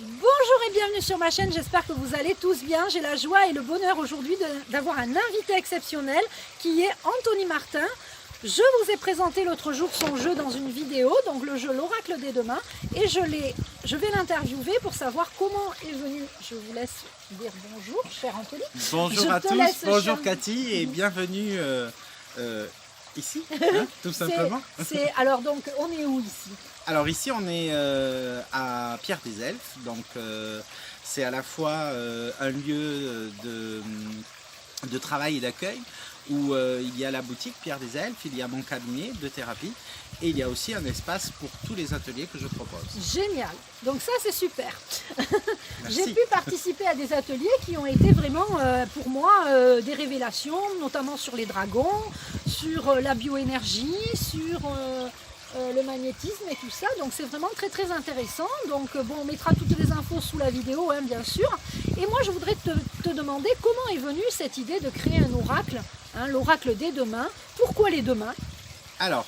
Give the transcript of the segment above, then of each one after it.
Bonjour et bienvenue sur ma chaîne, j'espère que vous allez tous bien. J'ai la joie et le bonheur aujourd'hui d'avoir un invité exceptionnel qui est Anthony Martin. Je vous ai présenté l'autre jour son jeu dans une vidéo, donc le jeu L'Oracle des Demain, et je vais l'interviewer pour savoir comment est venu. Je vous laisse dire bonjour, cher Anthony. Bonjour à tous, bonjour Cathy et bienvenue ici, hein, tout simplement. Alors donc, on est où ici? Alors ici on est à Pierre des Elfes, donc c'est à la fois un lieu de travail et d'accueil où il y a la boutique Pierre des Elfes, il y a mon cabinet de thérapie et il y a aussi un espace pour tous les ateliers que je propose. Génial, donc ça c'est super. J'ai Merci. pu participer à des ateliers qui ont été vraiment pour moi des révélations, notamment sur les dragons, sur la bioénergie, sur le magnétisme et tout ça, donc c'est vraiment très très intéressant. Donc bon, on mettra toutes les infos sous la vidéo, hein, bien sûr. Et moi je voudrais te demander comment est venue cette idée de créer un oracle, hein, l'oracle des deux mains. Pourquoi les deux mains? Alors,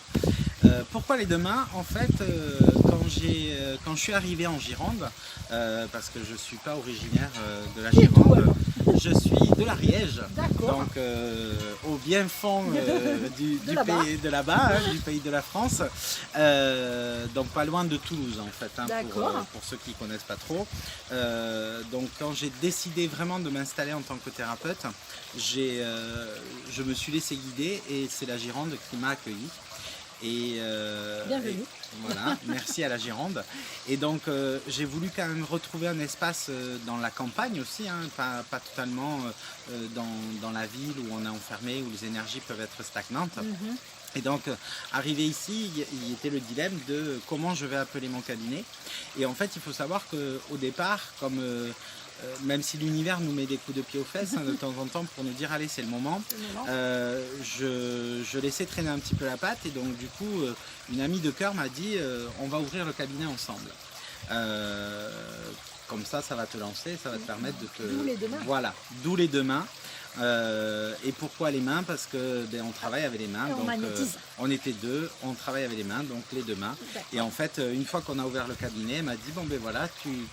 pourquoi les deux mains? En fait, quand je suis arrivé en Gironde, parce que je ne suis pas originaire de la Gironde, je suis de l'Ariège, donc au bien fond du pays de là-bas, hein, du pays de la France, donc pas loin de Toulouse en fait, hein, pour ceux qui ne connaissent pas trop. Donc quand j'ai décidé vraiment de m'installer en tant que thérapeute, je me suis laissé guider et c'est la Gironde qui m'a accueilli. Bienvenue. Voilà, merci à la Gironde. Et donc j'ai voulu quand même retrouver un espace dans la campagne aussi, hein, pas totalement dans la ville où on est enfermé, où les énergies peuvent être stagnantes. Et donc, arrivé ici, il était le dilemme de comment je vais appeler mon cabinet. Et en fait, il faut savoir qu'au départ, comme même si l'univers nous met des coups de pied aux fesses, hein, de temps en temps pour nous dire allez c'est le moment, je laissais traîner un petit peu la patte et donc du coup une amie de cœur m'a dit on va ouvrir le cabinet ensemble. Comme ça va te lancer, ça va te permettre de te... D'où les deux mains. Voilà, d'où les deux mains. Et pourquoi les mains? Parce que on travaille avec les mains, donc on était deux, on travaille avec les mains, donc les deux mains. Et en fait, une fois qu'on a ouvert le cabinet, elle m'a dit bon ben voilà,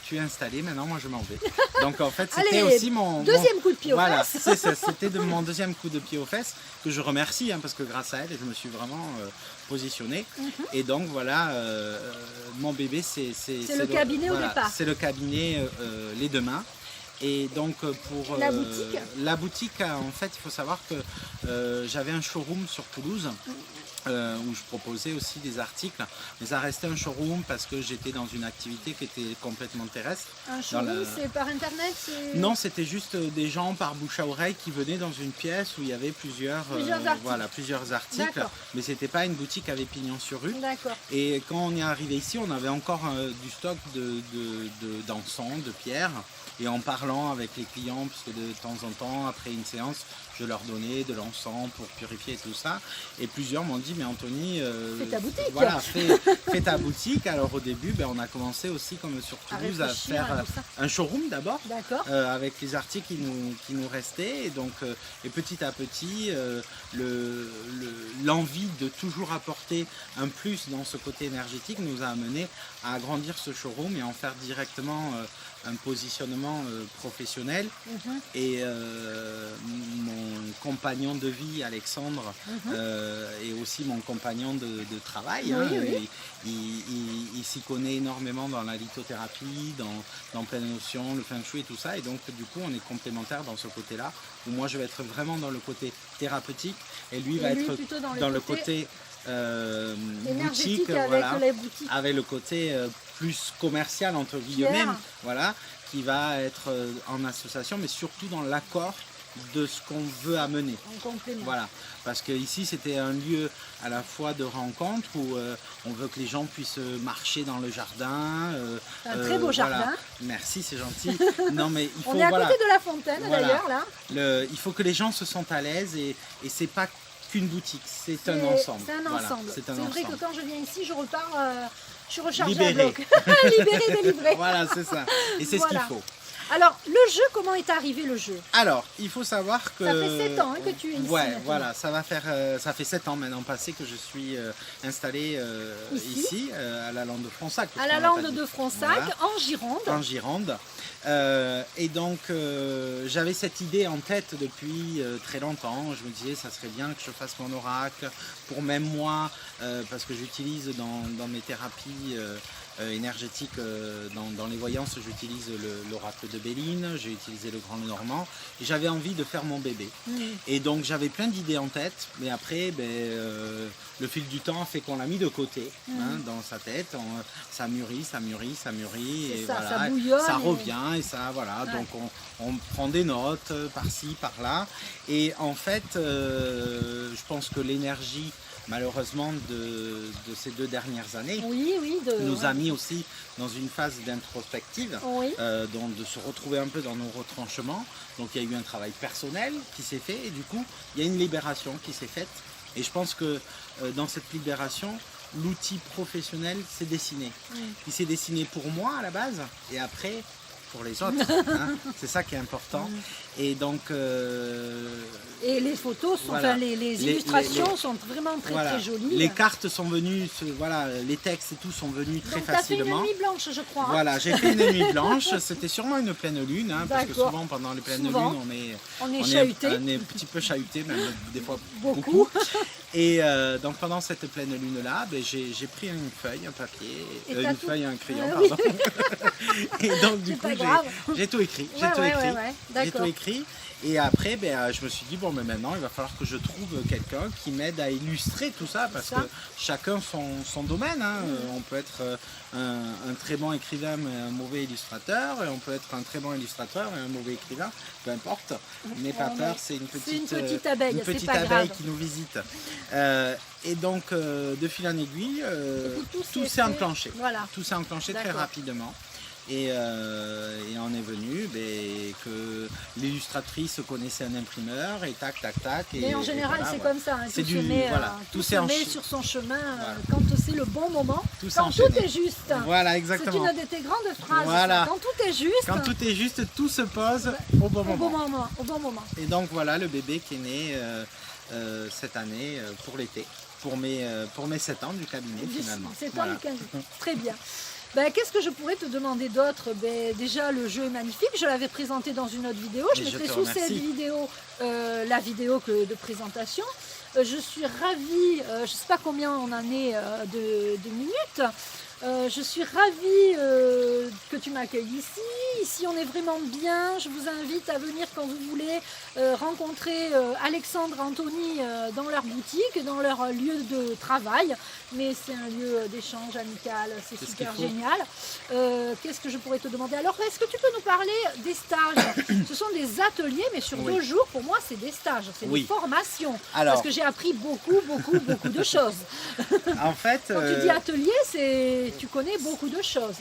tu es installé, maintenant moi je m'en vais. Donc en fait, c'était aussi mon deuxième coup de pied aux fesses. Voilà, c'était mon deuxième coup de pied aux fesses que je remercie, hein, parce que grâce à elle, je me suis vraiment positionné. Et donc voilà, mon bébé, c'est le cabinet au départ. C'est le cabinet les deux mains. Et donc pour la boutique, en fait, il faut savoir que j'avais un showroom sur Toulouse où je proposais aussi des articles. Mais ça restait un showroom parce que j'étais dans une activité qui était complètement terrestre. Un showroom, c'est par internet? Non, c'était juste des gens par bouche à oreille qui venaient dans une pièce où il y avait plusieurs articles. Mais c'était pas une boutique avec pignon sur rue. Et quand on est arrivé ici, on avait encore du stock d'encens, de pierres. Et en parlant avec les clients, puisque de temps en temps, après une séance, je leur donnais de l'encens pour purifier tout ça. Et plusieurs m'ont dit, mais Anthony, fais ta boutique. Voilà, fais ta boutique. Alors au début, on a commencé aussi, comme sur Toulouse, à faire un showroom d'abord, avec les articles qui nous restaient. Et donc, et petit à petit, l'envie de toujours apporter un plus dans ce côté énergétique nous a amené à agrandir ce showroom et en faire directement un positionnement professionnel. Et mon compagnon de vie, Alexandre, est aussi mon compagnon de travail. Il s'y connaît énormément dans la lithothérapie, dans plein de notions, le feng shui et tout ça. Et donc, du coup, on est complémentaires dans ce côté-là, où moi, je vais être vraiment dans le côté thérapeutique et lui va être dans le côté boutique, avec le côté plus commercial entre guillemets, voilà, qui va être en association, mais surtout dans l'accord de ce qu'on veut amener. Voilà, parce que ici c'était un lieu à la fois de rencontre où on veut que les gens puissent marcher dans le jardin. Un très beau jardin. Merci, c'est gentil. Non mais il faut, on est à côté de la fontaine d'ailleurs là. Il faut que les gens se sentent à l'aise et c'est pas qu'une boutique, c'est un ensemble. C'est un ensemble. C'est vrai que quand je viens ici, je repars, je suis rechargée libérée. à bloc. Libérée, délivrée. Voilà, c'est ça. Et c'est ce qu'il faut. Alors, le jeu, comment est arrivé le jeu? Alors, il faut savoir que... Ça fait 7 ans que tu es ici. Ouais, maintenant. voilà, ça fait 7 ans maintenant passé que je suis installé ici, à la Lande de Fronsac. À la Lande de Fronsac, voilà, en Gironde. En Gironde. Et donc, j'avais cette idée en tête depuis très longtemps. Je me disais, ça serait bien que je fasse mon oracle, pour même moi, parce que j'utilise dans mes thérapies énergétiques, dans les voyances, j'utilise l'oracle de Béline, j'ai utilisé le Grand Normand, et j'avais envie de faire mon bébé. Et donc, j'avais plein d'idées en tête, mais après, le fil du temps fait qu'on l'a mis de côté, dans sa tête. Ça mûrit, ça mûrit, ça mûrit, et ça, voilà, ça bouillonne, ça revient, et ça, voilà. Ouais. Donc, on prend des notes par-ci, par-là. Et en fait, je pense que l'énergie, malheureusement, de ces 2 dernières années, nous a mis aussi dans une phase d'introspective, donc de se retrouver un peu dans nos retranchements. Donc il y a eu un travail personnel qui s'est fait, et du coup, il y a une libération qui s'est faite. Et je pense que dans cette libération, l'outil professionnel s'est dessiné. Il s'est dessiné pour moi à la base, et après pour les autres. C'est ça qui est important. Et donc... Et les photos, sont, voilà, les illustrations sont vraiment très, voilà, très jolies. Les cartes sont venues, voilà, les textes et tout sont venus très facilement. Tu as fait une nuit blanche, je crois. Voilà, j'ai fait une nuit blanche. C'était sûrement une pleine lune, parce que souvent pendant les pleines lunes, on est chahuté. On est un petit peu chahuté, même des fois beaucoup. Et donc pendant cette pleine lune-là, j'ai pris une feuille, un papier, une feuille et un crayon, pardon. Et donc du coup, j'ai tout écrit. J'ai tout écrit. Et après, je me suis dit, bon, mais maintenant, il va falloir que je trouve quelqu'un qui m'aide à illustrer tout ça, parce que chacun son domaine. On peut être un très bon écrivain, mais un mauvais illustrateur, et on peut être un très bon illustrateur et un mauvais écrivain, peu importe. N'aie pas peur, c'est une petite abeille qui nous visite. Et donc, de fil en aiguille, tout s'est enclenché. Voilà. Tout s'est enclenché très rapidement. Et on est venu que l'illustratrice connaissait un imprimeur, et tac, tac, tac. Mais en général, voilà, c'est comme ça. Tout se met sur son chemin quand c'est le bon moment, quand tout est juste. Voilà, exactement. C'est une de tes grandes phrases. Voilà. Quand tout est juste. Quand tout est juste, tout se pose au bon moment. Au bon moment. Et donc voilà le bébé qui est né cette année pour l'été, pour mes 7 ans du cabinet finalement. 7 ans du cabinet, très bien. Qu'est-ce que je pourrais te demander d'autre? Déjà, le jeu est magnifique. Je l'avais présenté dans une autre vidéo. Je mettrai sous cette vidéo la vidéo de présentation. Je suis ravie, je ne sais pas combien on en est de minutes. Je suis ravie que tu m'accueilles ici. Ici, on est vraiment bien. Je vous invite à venir quand vous voulez rencontrer Alexandre et Anthony dans leur boutique, dans leur lieu de travail. Mais c'est un lieu d'échange amical, c'est super génial. Qu'est-ce que je pourrais te demander? Alors, est-ce que tu peux nous parler des stages? Ce sont des ateliers, mais sur 2 jours, pour moi, c'est des stages, c'est des formations. Alors, parce que j'ai appris beaucoup de choses. En fait, quand tu dis atelier, tu connais beaucoup de choses.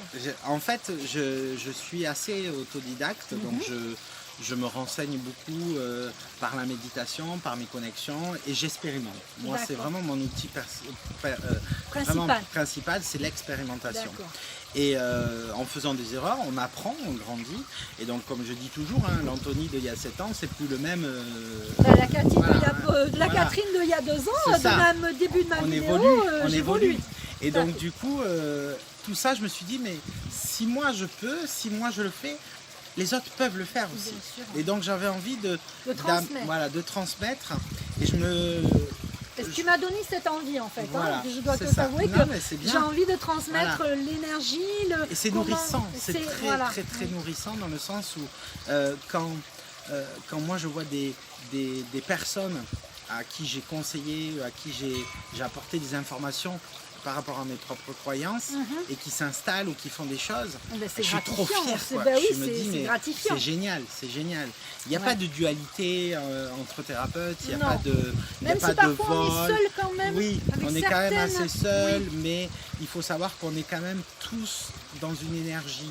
En fait, je suis assez autodidacte, donc je me renseigne beaucoup par la méditation, par mes connexions, et j'expérimente. Moi, c'est vraiment mon outil principal, c'est l'expérimentation. Et en faisant des erreurs, on apprend, on grandit. Et donc, comme je dis toujours, l'Anthony d'il y a 7 ans, c'est plus le même... la Catherine d'il y a 2 ans, de même début de ma vidéo, on évolue. Et donc, du coup, tout ça, je me suis dit, mais si moi je peux, si moi je le fais, les autres peuvent le faire aussi. Et donc j'avais envie de transmettre. Et tu m'as donné cette envie en fait. Je dois te t'avouer que j'ai envie de transmettre l'énergie. Et c'est nourrissant, c'est très nourrissant dans le sens où quand moi je vois des personnes à qui j'ai conseillé, à qui j'ai apporté des informations par rapport à mes propres croyances et qui s'installent ou qui font des choses, je suis trop fier. Je me dis, mais c'est génial, c'est génial. Il n'y a pas de dualité entre thérapeutes, il n'y a pas de même si parfois on est seul quand même. Oui, on est quand même assez seul, mais il faut savoir qu'on est quand même tous dans une énergie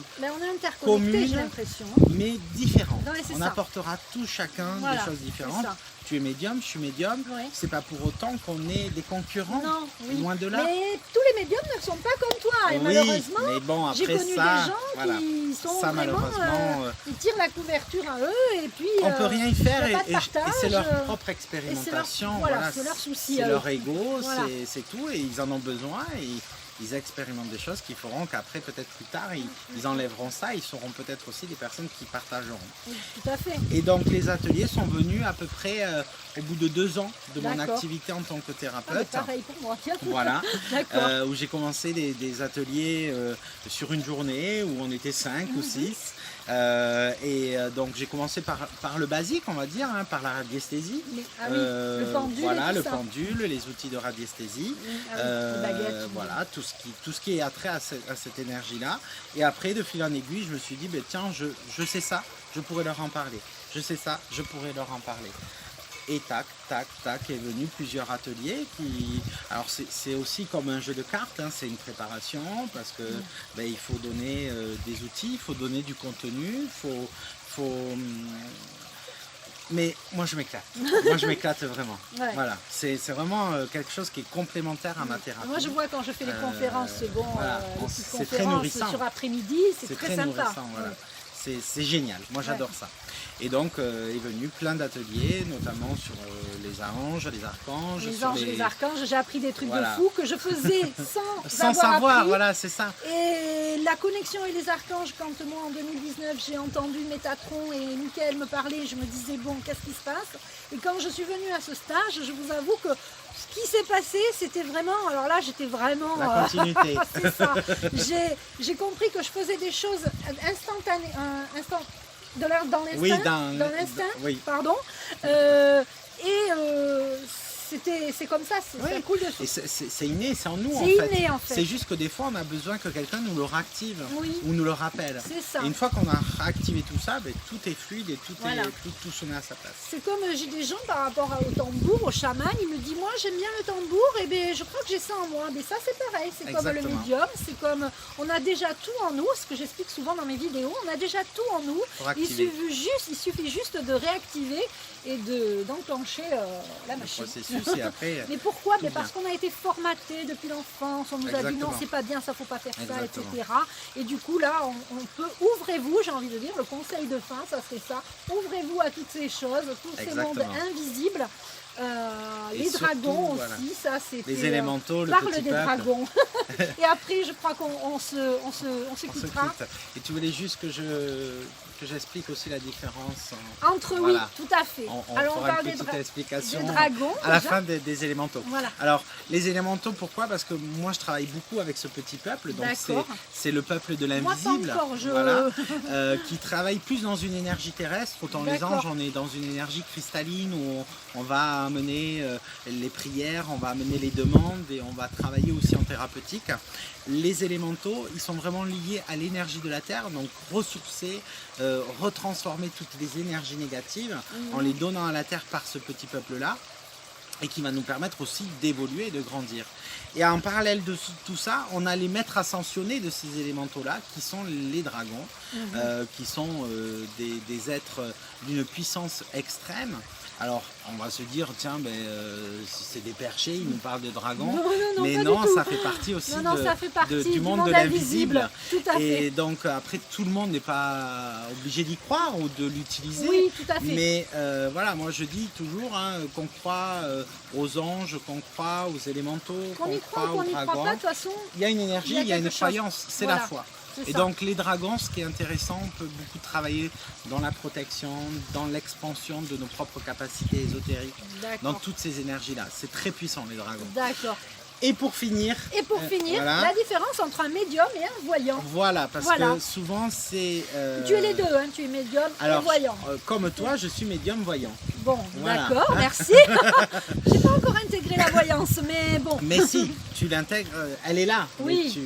commune, j'ai l'impression. mais différente. On apportera tous chacun des choses différentes. tu es médium, je suis médium, Oui. c'est pas pour autant qu'on est des concurrents, Non, oui. loin de là. Mais tous les médiums ne sont pas comme toi. Et Oui, malheureusement, mais bon, j'ai après connu ça, des gens voilà. qui sont Ça, vraiment... malheureusement, ils tirent la couverture à eux et puis... on peut rien y faire y a pas de et partage, c'est leur propre et expérimentation. voilà, c'est leur souci C'est à leur eux. ego, Voilà. c'est tout, et ils en ont besoin. Et ils expérimentent des choses qui feront qu'après, peut-être plus tard, ils enlèveront ça. Ils seront peut-être aussi des personnes qui partageront. Oui, tout à fait. Et donc les ateliers sont venus à peu près au bout de 2 ans de mon D'accord. activité en tant que Ah, mais thérapeute. pareil pour moi. Voilà, D'accord. où j'ai commencé des ateliers sur une journée où on était 5 ou 6. Donc j'ai commencé par le basique, on va dire, hein, par la radiesthésie. Ah oui, le pendule. Voilà, et tout le ça. pendule, les outils de radiesthésie. Ah oui, les baguettes. Voilà, tout ce qui est attrait à cette énergie-là. Et après, de fil en aiguille, je me suis dit, ben, tiens, je sais ça, je pourrais leur en parler. Je sais ça, je pourrais leur en parler. Et tac, tac, tac, est venu plusieurs ateliers qui... Alors c'est aussi comme un jeu de cartes, hein, c'est une préparation parce que ben, il faut donner des outils, il faut donner du contenu, mais moi je m'éclate. Moi je m'éclate vraiment. Ouais. Voilà, c'est vraiment quelque chose qui est complémentaire à ma thérapie. Moi, je vois quand je fais les conférences, bon, voilà. les petites C'est très conférences nourrissant. sur après-midi, c'est très sympa. nourrissant, voilà. C'est génial, moi j'adore ça. Et donc est venu plein d'ateliers, notamment sur les anges, les archanges. Les sur anges, les archanges, j'ai appris des trucs Voilà. de fou que je faisais sans savoir, appris. voilà, c'est ça. Et la connexion et les archanges, quand moi en 2019 j'ai entendu Métatron et Mickaël me parler, je me disais bon, qu'est-ce qui se passe? Et quand je suis venue à ce stage, je vous avoue que ce qui s'est passé, c'était vraiment, alors là j'étais vraiment... La continuité. c'est ça. J'ai compris que je faisais des choses instantanées, dans l'instinct, Oui, oui. pardon. C'est comme ça, Oui. ça coule de Et c'est inné, c'est en nous en C'est fait. inné, en fait. C'est juste que des fois on a besoin que quelqu'un nous le réactive Oui. ou nous le rappelle. C'est ça. Et une fois qu'on a réactivé tout ça, ben, tout est fluide et Voilà. tout se met à sa place. C'est comme j'ai des gens par rapport au tambour, au chaman, ils me disent moi j'aime bien le tambour, et bien je crois que j'ai ça en moi. Mais ça c'est pareil, c'est comme le Exactement. médium, c'est comme on a déjà tout en nous, ce que j'explique souvent dans mes vidéos, on a déjà tout en nous. Pour Il activer suffit juste de réactiver et d'enclencher la le machine. processus et après. Mais pourquoi? Tout Mais parce vient. qu'on a été formaté depuis l'enfance, on nous a dit non Exactement. c'est pas bien, ça faut pas faire ça, Exactement. etc. Et du coup là on peut, ouvrez-vous, j'ai envie de dire, le conseil de fin, ça serait ça, ouvrez-vous à toutes ces choses, tous ces mondes Exactement. invisibles. Et Les surtout, dragons voilà. aussi, ça c'était... Les élémentaux, le parle petit des peuple. dragons. Et après je crois qu'on On se s'écoutera. quitte. Et tu voulais juste que j'explique aussi la différence. Entre Voilà. oui, tout à fait. On Alors on fera parle une petite explication des dragons. à la déjà. fin des élémentaux. Voilà. Alors, les élémentaux, pourquoi? Parce que moi, je travaille beaucoup avec ce petit peuple. Donc, D'accord. c'est le peuple de Moi pas l'invisible. encore, Voilà, qui travaille plus dans une énergie terrestre. Autant les D'accord. anges, on est dans une énergie cristalline où on va amener les prières, on va amener les demandes et on va travailler aussi en thérapeutique. Les élémentaux, ils sont vraiment liés à l'énergie de la Terre, donc ressourcer, retransformer toutes les énergies négatives en les donnant à la Terre par ce petit peuple-là, et qui va nous permettre aussi d'évoluer et de grandir. Et en parallèle de tout ça, on a les maîtres ascensionnés de ces élémentaux-là, qui sont les dragons, qui sont des êtres d'une puissance extrême. Alors, on va se dire, tiens, c'est des perchés, ils nous parlent de dragons. Non, mais pas non, du tout. ça fait partie aussi Non, ça fait partie du monde de l'invisible. Tout à fait. Et donc, après, tout le monde n'est pas obligé d'y croire ou de l'utiliser. Oui, tout à fait. Mais voilà, moi je dis toujours qu'on croit aux anges, qu'on croit aux élémentaux, Qu'on y croit ou aux qu'on n'y croit dragons. pas, de toute façon, Il y a une énergie, il y a une quelque chose. croyance, c'est Voilà. la foi. c'est Et ça. donc les dragons, ce qui est intéressant, on peut beaucoup travailler dans la protection, dans l'expansion de nos propres capacités ésotériques, dans D'accord. toutes ces énergies-là. C'est très puissant les dragons. D'accord. Et pour finir, Et pour finir, voilà. la différence entre un médium et un voyant. Voilà, parce Voilà. que souvent c'est... Tu es les deux, hein, tu es médium et Alors, voyant. comme toi, je suis médium voyant. Bon, voilà. d'accord, merci. J'ai pas encore intégré la voyance, mais bon. Mais si, tu l'intègres, elle est là. Oui. Mais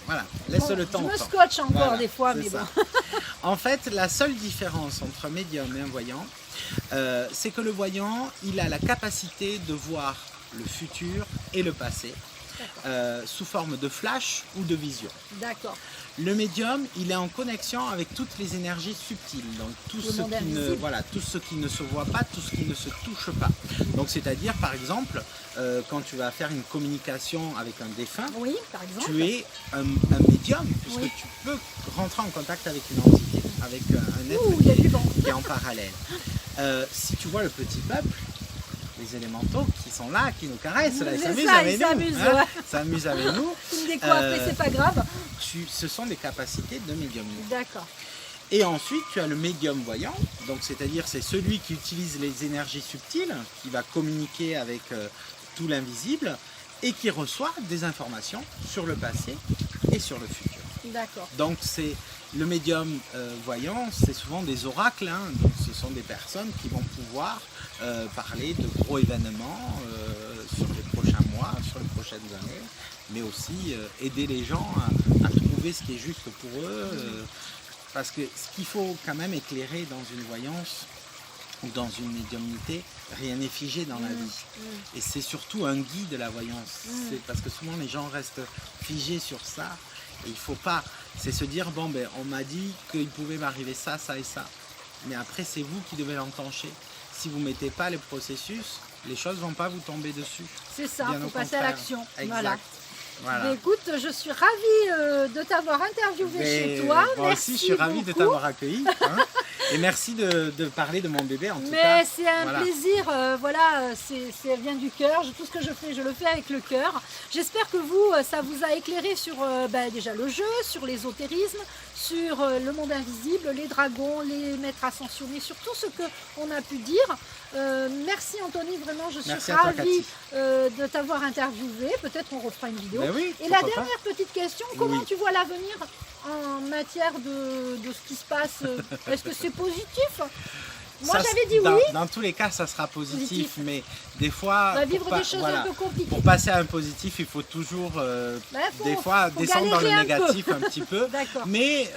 voilà, laisse Bon, le temps. je me au temps. scotche encore Voilà, des fois, c'est mais ça. bon. En fait, la seule différence entre un médium et un voyant, c'est que le voyant, il a la capacité de voir le futur et le passé. sous forme de flash ou de vision. D'accord. Le médium, il est en connexion avec toutes les énergies subtiles, donc tout ce qui ne se voit pas, tout ce qui ne se touche pas. Donc c'est-à-dire, par exemple, quand tu vas faire une communication avec un défunt, oui, par exemple. tu es un médium, puisque tu peux rentrer en contact avec une entité, avec un être qui est en parallèle. Si tu vois le petit peuple, les élémentaux qui sont là, qui nous caressent, là, ils s'amusent avec nous. S'amusent avec nous. Ils me décoiffent, c'est pas grave. Ce sont des capacités de médiumnité. D'accord. Et ensuite, tu as le médium voyant, donc c'est-à-dire c'est celui qui utilise les énergies subtiles, qui va communiquer avec tout l'invisible et qui reçoit des informations sur le passé et sur le futur. D'accord. Donc c'est le médium voyant, c'est souvent des oracles, hein, donc ce sont des personnes qui vont pouvoir parler de gros événements sur les prochains mois, sur les prochaines années, mais aussi aider les gens à trouver ce qui est juste pour eux, parce que ce qu'il faut quand même éclairer dans une voyance ou dans une médiumnité, rien n'est figé dans la vie. Et c'est surtout un guide de la voyance, c'est parce que souvent les gens restent figés sur ça, et il faut pas, c'est se dire, bon ben on m'a dit qu'il pouvait m'arriver ça, ça et ça, mais après c'est vous qui devez l'enclencher. Si vous ne mettez pas les processus, les choses ne vont pas vous tomber dessus. C'est ça, il faut passer à l'action. Exact. Voilà. Mais écoute, je suis ravie de t'avoir interviewé chez toi. Moi aussi, je suis ravie de t'avoir accueilli. Hein. Et merci de parler de mon bébé en tout cas. Mais c'est un plaisir, ça vient du cœur. Tout ce que je fais, je le fais avec le cœur. J'espère que vous, ça vous a éclairé sur déjà le jeu, sur l'ésotérisme, sur le monde invisible, les dragons, les maîtres ascensionnés, sur tout ce qu'on a pu dire. Merci Anthony, vraiment je suis ravie de t'avoir interviewé. Peut-être on refera une vidéo. Oui, et la dernière petite question, comment tu vois l'avenir en matière de ce qui se passe? Est-ce que c'est positif? Moi j'avais dit oui. Dans tous les cas ça sera positif. Mais des fois, on va vivre des choses un peu compliquées. Pour passer à un positif, il faut toujours des fois descendre dans le négatif un petit peu. Mais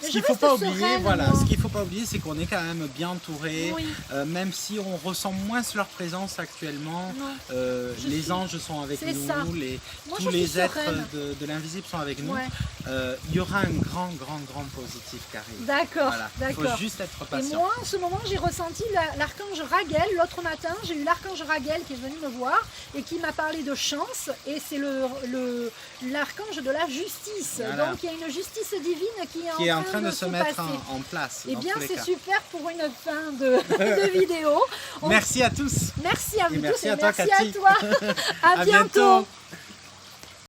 ce qu'il ne faut pas oublier, ce qu'il faut pas oublier, c'est qu'on est quand même bien entouré, même si on ressent moins leur présence actuellement. Les anges sont avec nous, tous les êtres de l'invisible sont avec nous. Il y aura un grand positif qui arrive. D'accord. Il faut juste être patient. Et moi, en ce moment, j'ai ressenti l'archange Raguel. L'autre matin, j'ai eu l'archange Raguel qui est venu me voir et qui m'a parlé de chance. Et c'est l'archange de la justice. Donc, il y a une justice divine qui est en train de se mettre en place. Eh bien, c'est super pour une fin de vidéo. Merci à tous. Merci à vous tous merci et à toi, merci Cathy. à toi. À bientôt.